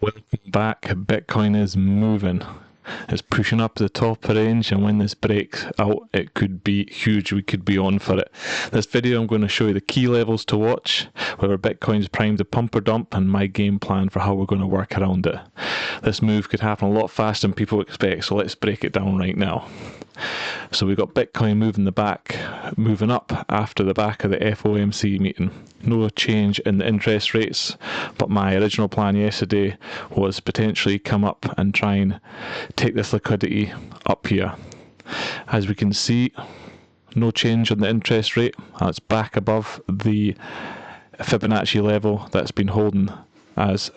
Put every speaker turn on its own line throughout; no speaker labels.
Welcome back. Bitcoin is moving. It's pushing up the top of the range, and when this breaks out, it could be huge. We could be on for it. This video, I'm going to show you the key levels to watch, whether Bitcoin's primed to pump or dump, and my game plan for how we're going to work around it. This move could happen a lot faster than people expect, so let's break it down right now. So we've got Bitcoin moving up after the back of the FOMC meeting. No change in the interest rates, but my original plan yesterday was potentially come up and try and take this liquidity up here. As we can see, no change on the interest rate. It's back above the Fibonacci level that's been holding as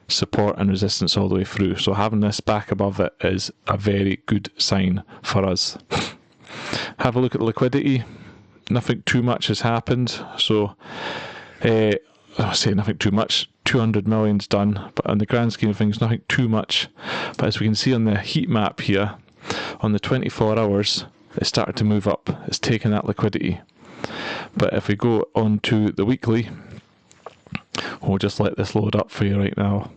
support and resistance all the way through. So having this back above it is a very good sign for us. Have a look at the liquidity. Nothing too much has happened. So I say nothing too much. 200 million's done, but in the grand scheme of things, nothing too much. But as we can see on the heat map here, on the 24 hours, it started to move up. It's taken that liquidity. But if we go on to the weekly, we'll just let this load up for you right now.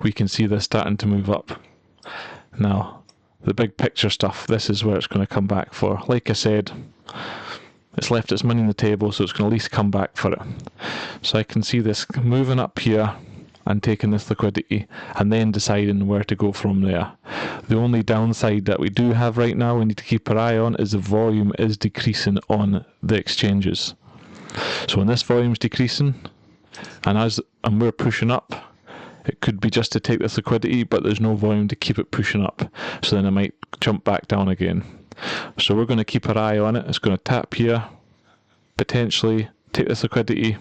We can see this starting to move up. Now, the big picture stuff, this is where it's going to come back for. Like I said, it's left its money on the table, so it's going to at least come back for it. So I can see this moving up here and taking this liquidity and then deciding where to go from there. The only downside that we do have right now we need to keep our eye on is the volume is decreasing on the exchanges. So when this volume's decreasing and we're pushing up, it could be just to take this liquidity, but there's no volume to keep it pushing up. So then it might jump back down again. So we're going to keep our eye on it. It's going to tap here, potentially take this liquidity,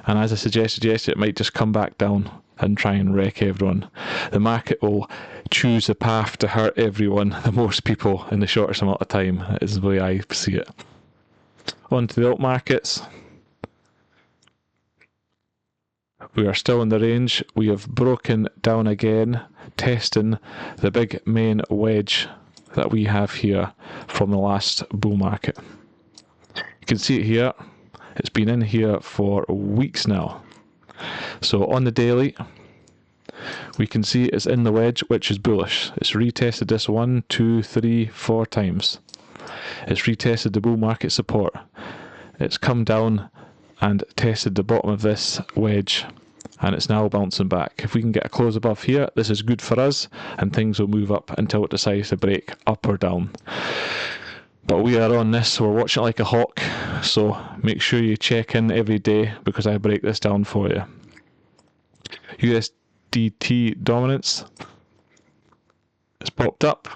and as I suggested yesterday, it might just come back down and try and wreck everyone. The market will choose the path to hurt everyone, the most people, in the shortest amount of time, is the way I see it. On to the alt markets. We are still in the range. We have broken down again, testing the big main wedge that we have here from the last bull market. You can see it here. It's been in here for weeks now. So on the daily, we can see it's in the wedge, which is bullish. It's retested this 1, 2, 3, 4 times. It's retested the bull market support. It's come down and tested the bottom of this wedge, and it's now bouncing back. If we can get a close above here, this is good for us, and things will move up until it decides to break up or down. But we are on this, so we're watching it like a hawk, so make sure you check in every day because I break this down for you. USDT dominance has popped up.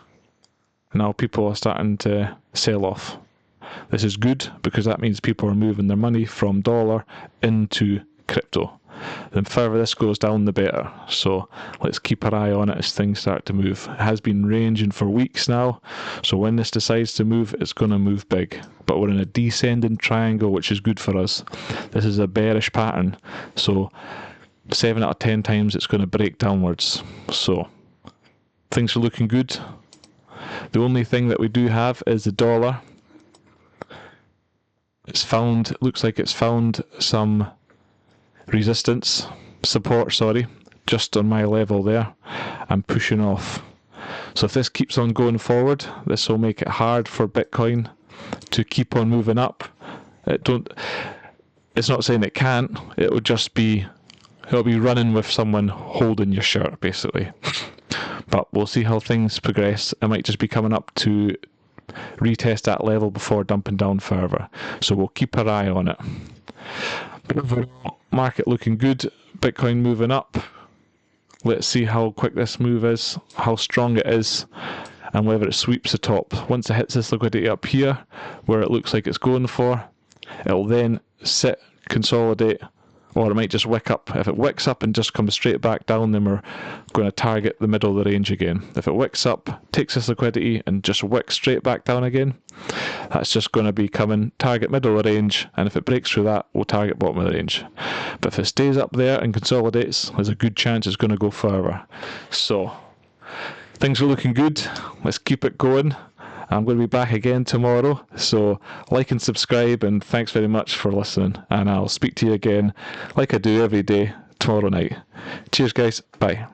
Now people are starting to sell off. This is good because that means people are moving their money from dollar into crypto. The further this goes down, the better. So let's keep our eye on it as things start to move. It has been ranging for weeks now, so when this decides to move, it's going to move big. But we're in a descending triangle, which is good for us. This is a bearish pattern, so 7 out of 10 times it's going to break downwards. So things are looking good. The only thing that we do have is the dollar. Looks like it's found some support, just on my level there. I'm pushing off. So if this keeps on going forward, this will make it hard for Bitcoin to keep on moving up. It's not saying it can't, it'll be running with someone holding your shirt, basically. But we'll see how things progress. It might just be coming up to retest that level before dumping down further. So we'll keep our eye on it. But overall, market looking good. Bitcoin moving up. Let's see how quick this move is, how strong it is, and whether it sweeps the top. Once it hits this liquidity up here, where it looks like it's going for, it'll then sit, consolidate, or it might just wick up. If it wicks up and just comes straight back down, then we're going to target the middle of the range again. If it wicks up, takes this liquidity, and just wicks straight back down again, that's just going to be target middle of the range, and if it breaks through that, we'll target bottom of the range. But if it stays up there and consolidates, there's a good chance it's going to go further. So, things are looking good. Let's keep it going. I'm going to be back again tomorrow, so like and subscribe, and thanks very much for listening, and I'll speak to you again like I do every day tomorrow night. Cheers, guys. Bye.